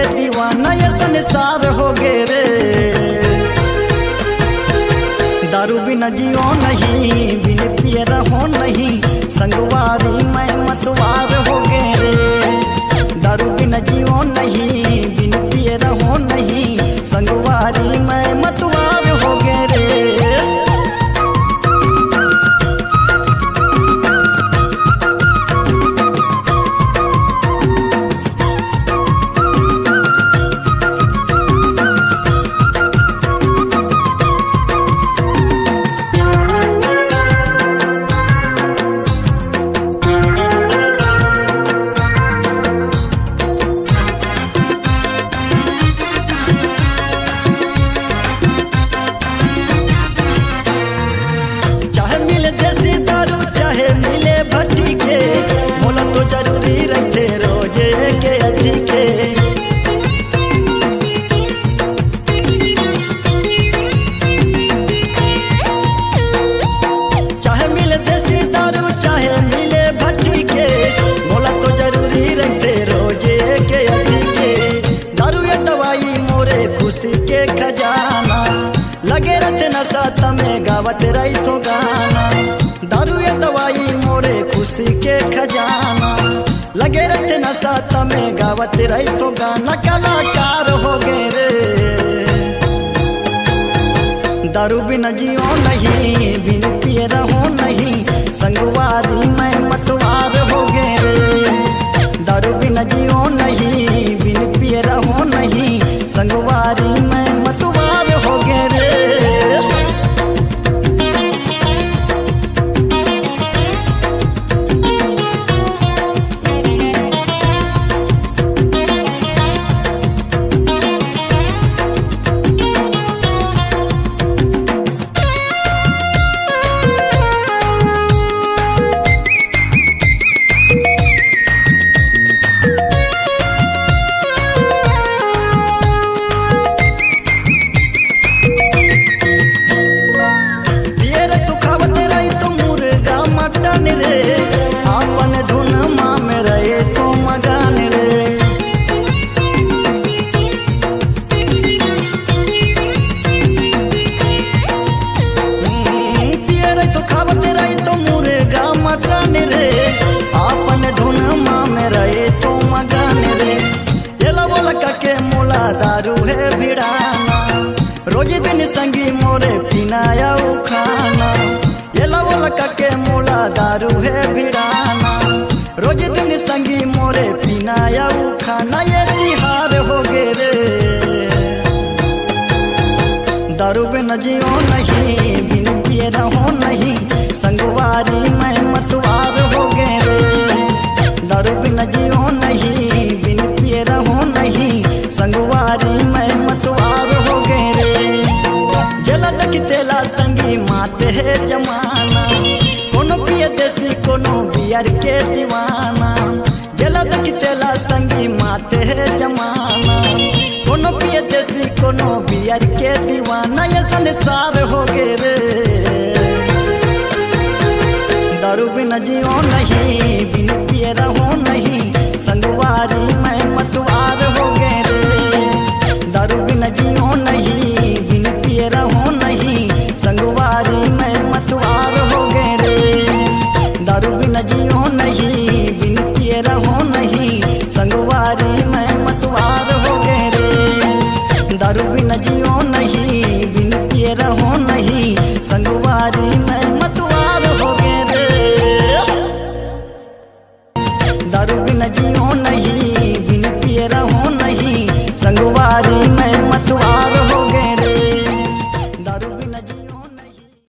दीवाना ये संसार हो गे रे। दारू बिना जियो नहीं, बिन पिए रहो नहीं, संगवारी मैं मतवार हो गे रे। दारू बिना जियो नहीं, बिन पिए रहो नहीं, संगवारी मैं मतवार हो गे रे। गावत रही तो गाना, दारू ये दवाई मोरे खुशी के खजाना। लगे रहते नशा में गावत रही तो गाना, कलाकार हो गए रे। दारू बिना जियो नहीं, बिन पिए रहो नहीं, संगवारी मैं मतवार हो गए रे। दारू बिना जियो नहीं, बिन पिए रहो नहीं, संगवारी मैं मतवार हो गए रे। दारू है भिड़ाना, रोज दिन संगी मोरे पिनाया खाना। ये लवलका के मोला दारू है भिड़ाना, रोज दिन संगी मोरे पिनाया खाना। ये तिहार हो गे रे। दारू बिना जियो नहीं, बिन पिए रहो नहीं, संगवारी मैं मतवार हो गे रे। दारू बिना जियो नहीं, बिन पिए रहो नहीं, संगवारी मैं मतवार हो गए रे। जला दखी तेला संगी माते है जमाना, कोनो पिए देसी कोनो बियर के दीवाना। जला दखी तेला संगी माते है जमाना, कोनो पिए देसी कोनो बियर के दीवाना। ये संसार हो गए रे। दारू बिना जियो नहीं, बिन पिए रहो नहीं, संगवारी मैं मतवार हो गए रे। दारू बिना जियो नहीं, बिन पिए रहो नहीं, संगवारी मैं मतवार हो गए रे। दारू बिना जियो नहीं, बिन पिए रहो नहीं, संगवारी मैं मतवार हो गए रे। दारू बिना जियो नहीं, बिन पिए रहो नहीं, संगवारी मैं मतवार हो गए रे। दारू बिना जियो नहीं, बिन पिए रहो